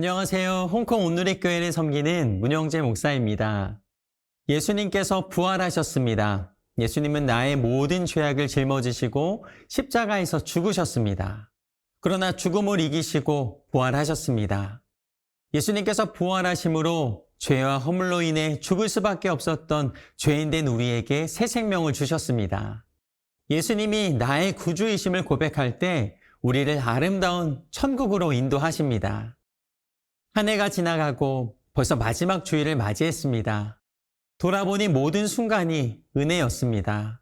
안녕하세요. 홍콩 온누리교회를 섬기는 문영재 목사입니다. 예수님께서 부활하셨습니다. 예수님은 나의 모든 죄악을 짊어지시고 십자가에서 죽으셨습니다. 그러나 죽음을 이기시고 부활하셨습니다. 예수님께서 부활하심으로 죄와 허물로 인해 죽을 수밖에 없었던 죄인된 우리에게 새 생명을 주셨습니다. 예수님이 나의 구주이심을 고백할 때 우리를 아름다운 천국으로 인도하십니다. 한 해가 지나가고 벌써 마지막 주일을 맞이했습니다. 돌아보니 모든 순간이 은혜였습니다.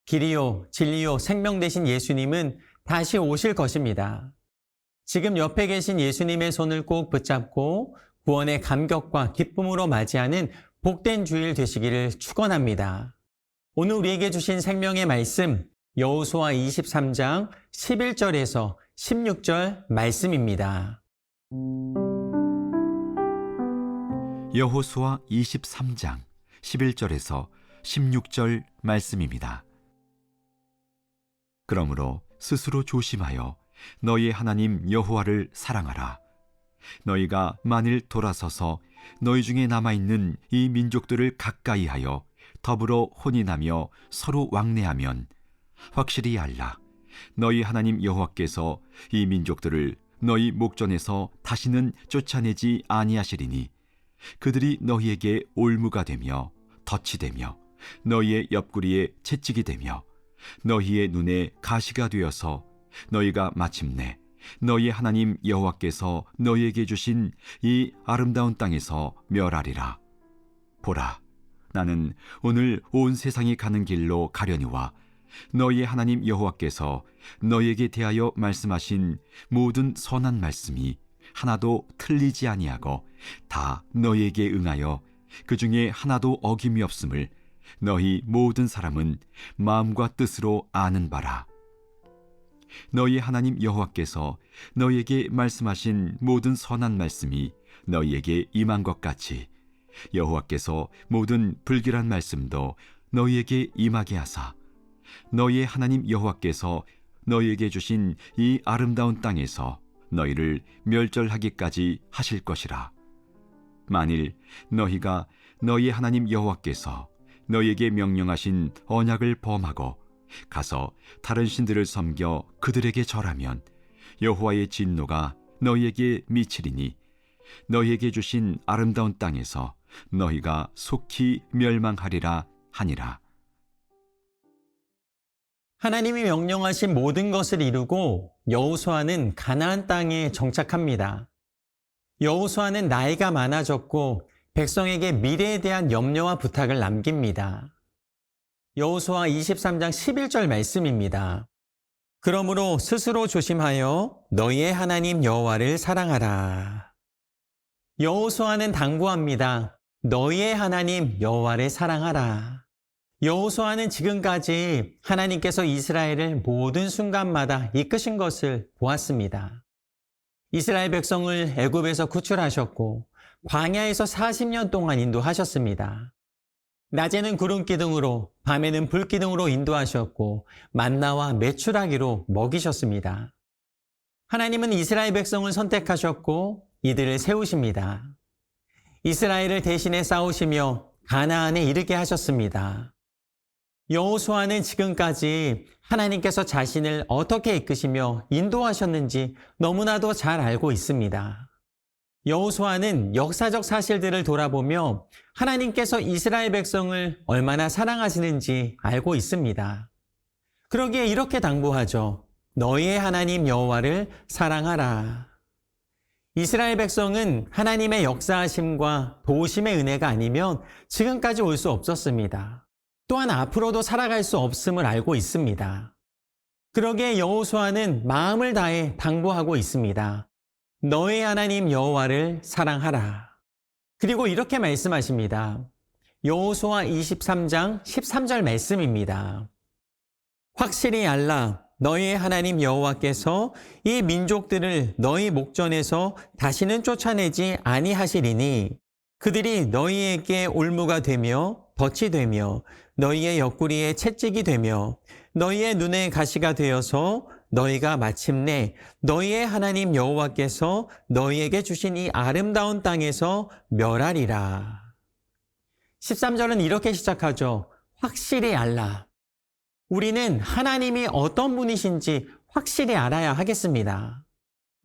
길이요, 진리요, 생명 되신 예수님은 다시 오실 것입니다. 지금 옆에 계신 예수님의 손을 꼭 붙잡고 구원의 감격과 기쁨으로 맞이하는 복된 주일 되시기를 축원합니다. 오늘 우리에게 주신 생명의 말씀, 여호수아 23장 11절에서 16절 말씀입니다. 여호수아 23장 11절에서 16절 말씀입니다. 그러므로 스스로 조심하여 너희 하나님 여호와를 사랑하라. 너희가 만일 돌아서서 너희 중에 남아있는 이 민족들을 가까이하여 더불어 혼인하며 서로 왕래하면 확실히 알라. 너희 하나님 여호와께서 이 민족들을 너희 목전에서 다시는 쫓아내지 아니하시리니 그들이 너희에게 올무가 되며 덫이 되며 너희의 옆구리에 채찍이 되며 너희의 눈에 가시가 되어서 너희가 마침내 너희 하나님 여호와께서 너희에게 주신 이 아름다운 땅에서 멸하리라. 보라, 나는 오늘 온 세상이 가는 길로 가려니와 너희 하나님 여호와께서 너희에게 대하여 말씀하신 모든 선한 말씀이 하나도 틀리지 아니하고 다 너희에게 응하여 그 중에 하나도 어김이 없음을 너희 모든 사람은 마음과 뜻으로 아는 바라. 너희 하나님 여호와께서 너희에게 말씀하신 모든 선한 말씀이 너희에게 임한 것 같이 여호와께서 모든 불길한 말씀도 너희에게 임하게 하사 너희의 하나님 여호와께서 너희에게 주신 이 아름다운 땅에서 너희를 멸절하기까지 하실 것이라. 만일 너희가 너희 하나님 여호와께서 너희에게 명령하신 언약을 범하고 가서 다른 신들을 섬겨 그들에게 절하면 여호와의 진노가 너희에게 미치리니 너희에게 주신 아름다운 땅에서 너희가 속히 멸망하리라 하니라. 하나님이 명령하신 모든 것을 이루고 여호수아는 가나안 땅에 정착합니다. 여호수아는 나이가 많아졌고 백성에게 미래에 대한 염려와 부탁을 남깁니다. 여호수아 23장 11절 말씀입니다. 그러므로 스스로 조심하여 너희의 하나님 여호와를 사랑하라. 여호수아는 당부합니다. 너희의 하나님 여호와를 사랑하라. 여호수아는 지금까지 하나님께서 이스라엘을 모든 순간마다 이끄신 것을 보았습니다. 이스라엘 백성을 애굽에서 구출하셨고 광야에서 40년 동안 인도하셨습니다. 낮에는 구름 기둥으로 밤에는 불 기둥으로 인도하셨고 만나와 메추라기로 먹이셨습니다. 하나님은 이스라엘 백성을 선택하셨고 이들을 세우십니다. 이스라엘을 대신해 싸우시며 가나안에 이르게 하셨습니다. 여호수아는 지금까지 하나님께서 자신을 어떻게 이끄시며 인도하셨는지 너무나도 잘 알고 있습니다. 여호수아는 역사적 사실들을 돌아보며 하나님께서 이스라엘 백성을 얼마나 사랑하시는지 알고 있습니다. 그러기에 이렇게 당부하죠. 너희의 하나님 여호와를 사랑하라. 이스라엘 백성은 하나님의 역사하심과 도우심의 은혜가 아니면 지금까지 올 수 없었습니다. 또한 앞으로도 살아갈 수 없음을 알고 있습니다. 그러기에 여호수아는 마음을 다해 당부하고 있습니다. 너의 하나님 여호와를 사랑하라. 그리고 이렇게 말씀하십니다. 여호수아 23장 13절 말씀입니다. 확실히 알라. 너희의 하나님 여호와께서 이 민족들을 너희 목전에서 다시는 쫓아내지 아니하시리니 그들이 너희에게 올무가 되며 덫이 되며 너희의 옆구리에 채찍이 되며 너희의 눈에 가시가 되어서 너희가 마침내 너희의 하나님 여호와께서 너희에게 주신 이 아름다운 땅에서 멸하리라. 13절은 이렇게 시작하죠. 확실히 알라. 우리는 하나님이 어떤 분이신지 확실히 알아야 하겠습니다.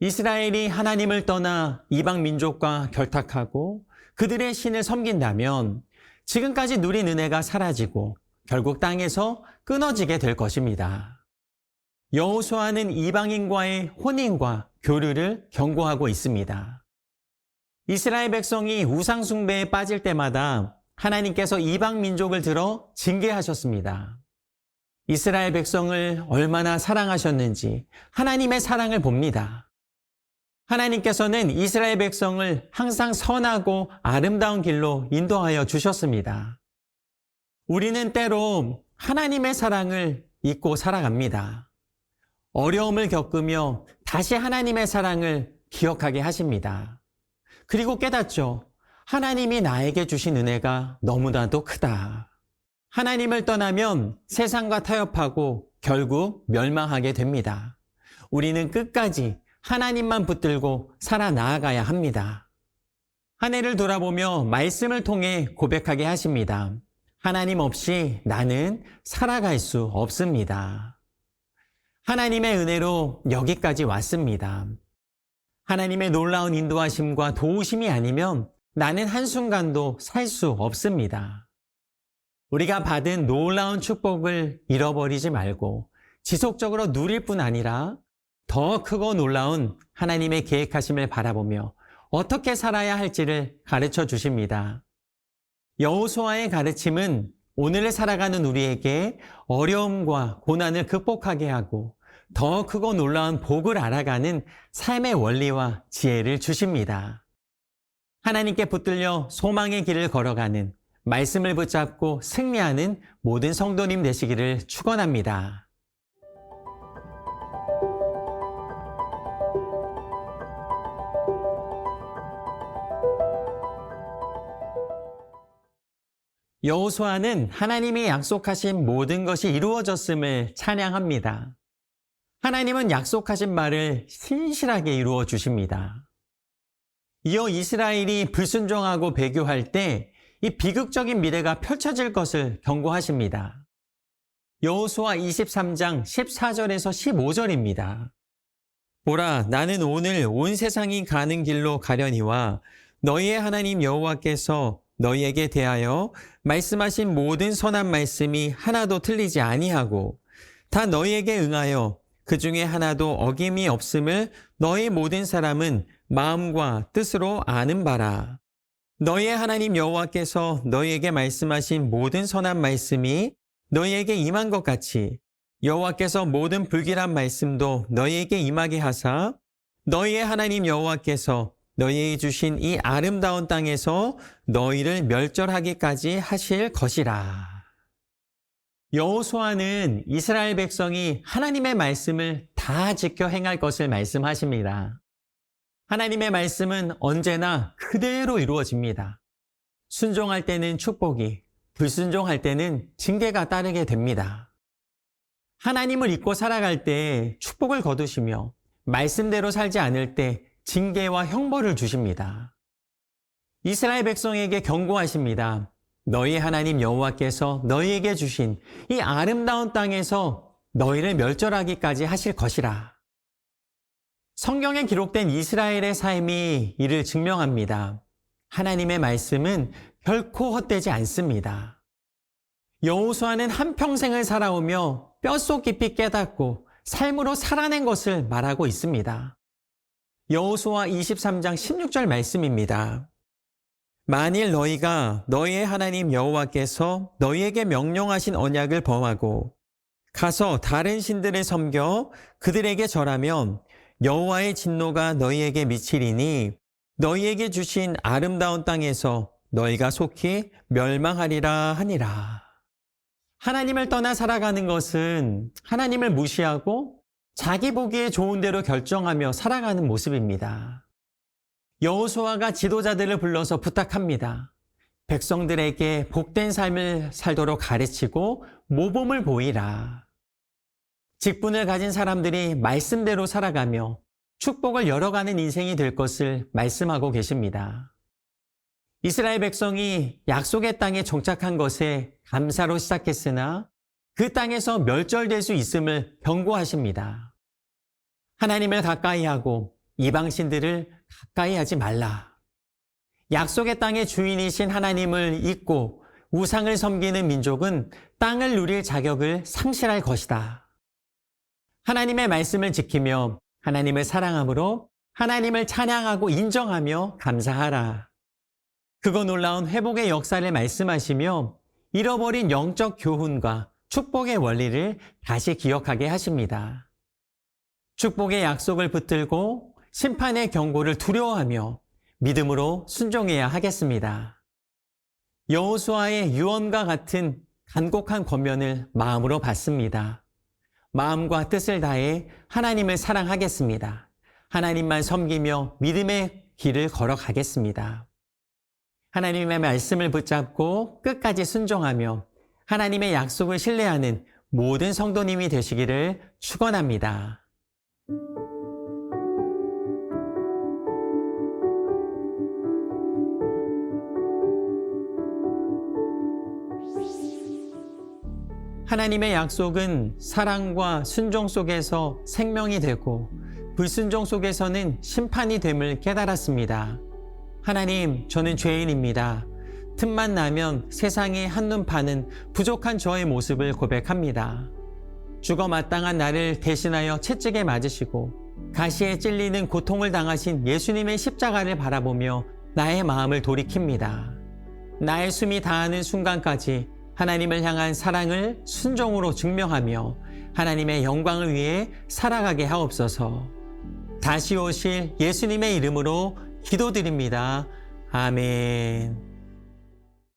이스라엘이 하나님을 떠나 이방 민족과 결탁하고 그들의 신을 섬긴다면 지금까지 누린 은혜가 사라지고 결국 땅에서 끊어지게 될 것입니다. 여호수아는 이방인과의 혼인과 교류를 경고하고 있습니다. 이스라엘 백성이 우상 숭배에 빠질 때마다 하나님께서 이방 민족을 들어 징계하셨습니다. 이스라엘 백성을 얼마나 사랑하셨는지 하나님의 사랑을 봅니다. 하나님께서는 이스라엘 백성을 항상 선하고 아름다운 길로 인도하여 주셨습니다. 우리는 때로 하나님의 사랑을 잊고 살아갑니다. 어려움을 겪으며 다시 하나님의 사랑을 기억하게 하십니다. 그리고 깨닫죠. 하나님이 나에게 주신 은혜가 너무나도 크다. 하나님을 떠나면 세상과 타협하고 결국 멸망하게 됩니다. 우리는 끝까지 하나님만 붙들고 살아나아가야 합니다. 한 해를 돌아보며 말씀을 통해 고백하게 하십니다. 하나님 없이 나는 살아갈 수 없습니다. 하나님의 은혜로 여기까지 왔습니다. 하나님의 놀라운 인도하심과 도우심이 아니면 나는 한순간도 살 수 없습니다. 우리가 받은 놀라운 축복을 잃어버리지 말고 지속적으로 누릴 뿐 아니라 더 크고 놀라운 하나님의 계획하심을 바라보며 어떻게 살아야 할지를 가르쳐 주십니다. 여호수아의 가르침은 오늘을 살아가는 우리에게 어려움과 고난을 극복하게 하고 더 크고 놀라운 복을 알아가는 삶의 원리와 지혜를 주십니다. 하나님께 붙들려 소망의 길을 걸어가는 말씀을 붙잡고 승리하는 모든 성도님 되시기를 축원합니다. 여호수아는 하나님이 약속하신 모든 것이 이루어졌음을 찬양합니다. 하나님은 약속하신 말을 신실하게 이루어 주십니다. 이어 이스라엘이 불순종하고 배교할 때 이 비극적인 미래가 펼쳐질 것을 경고하십니다. 여호수아 23장 14절에서 15절입니다. 보라, 나는 오늘 온 세상이 가는 길로 가려니와 너희의 하나님 여호와께서 너희에게 대하여 말씀하신 모든 선한 말씀이 하나도 틀리지 아니하고 다 너희에게 응하여 그 중에 하나도 어김이 없음을 너희 모든 사람은 마음과 뜻으로 아는 바라. 너희의 하나님 여호와께서 너희에게 말씀하신 모든 선한 말씀이 너희에게 임한 것 같이 여호와께서 모든 불길한 말씀도 너희에게 임하게 하사 너희의 하나님 여호와께서 너희에게 주신 이 아름다운 땅에서 너희를 멸절하기까지 하실 것이라. 여호수아는 이스라엘 백성이 하나님의 말씀을 다 지켜 행할 것을 말씀하십니다. 하나님의 말씀은 언제나 그대로 이루어집니다. 순종할 때는 축복이, 불순종할 때는 징계가 따르게 됩니다. 하나님을 잊고 살아갈 때 축복을 거두시며 말씀대로 살지 않을 때 징계와 형벌을 주십니다. 이스라엘 백성에게 경고하십니다. 너희 하나님 여호와께서 너희에게 주신 이 아름다운 땅에서 너희를 멸절하기까지 하실 것이라. 성경에 기록된 이스라엘의 삶이 이를 증명합니다. 하나님의 말씀은 결코 헛되지 않습니다. 여호수아는 한평생을 살아오며 뼛속 깊이 깨닫고 삶으로 살아낸 것을 말하고 있습니다. 여호수아 23장 16절 말씀입니다. 만일 너희가 너희의 하나님 여호와께서 너희에게 명령하신 언약을 범하고 가서 다른 신들을 섬겨 그들에게 절하면 여호와의 진노가 너희에게 미치리니 너희에게 주신 아름다운 땅에서 너희가 속히 멸망하리라 하니라. 하나님을 떠나 살아가는 것은 하나님을 무시하고 자기 보기에 좋은 대로 결정하며 살아가는 모습입니다. 여호수아가 지도자들을 불러서 부탁합니다. 백성들에게 복된 삶을 살도록 가르치고 모범을 보이라. 직분을 가진 사람들이 말씀대로 살아가며 축복을 열어가는 인생이 될 것을 말씀하고 계십니다. 이스라엘 백성이 약속의 땅에 정착한 것에 감사로 시작했으나 그 땅에서 멸절될 수 있음을 경고하십니다. 하나님을 가까이 하고 이방신들을 가까이 하지 말라. 약속의 땅의 주인이신 하나님을 잊고 우상을 섬기는 민족은 땅을 누릴 자격을 상실할 것이다. 하나님의 말씀을 지키며 하나님을 사랑함으로 하나님을 찬양하고 인정하며 감사하라. 그거 놀라운 회복의 역사를 말씀하시며 잃어버린 영적 교훈과 축복의 원리를 다시 기억하게 하십니다. 축복의 약속을 붙들고 심판의 경고를 두려워하며 믿음으로 순종해야 하겠습니다. 여호수아의 유언과 같은 간곡한 권면을 마음으로 받습니다. 마음과 뜻을 다해 하나님을 사랑하겠습니다. 하나님만 섬기며 믿음의 길을 걸어가겠습니다. 하나님의 말씀을 붙잡고 끝까지 순종하며 하나님의 약속을 신뢰하는 모든 성도님이 되시기를 축원합니다. 하나님의 약속은 사랑과 순종 속에서 생명이 되고 불순종 속에서는 심판이 됨을 깨달았습니다. 하나님, 저는 죄인입니다. 틈만 나면 세상에 한눈 파는 부족한 저의 모습을 고백합니다. 죽어 마땅한 나를 대신하여 채찍에 맞으시고 가시에 찔리는 고통을 당하신 예수님의 십자가를 바라보며 나의 마음을 돌이킵니다. 나의 숨이 다하는 순간까지 하나님을 향한 사랑을 순종으로 증명하며 하나님의 영광을 위해 살아가게 하옵소서. 다시 오실 예수님의 이름으로 기도드립니다. 아멘.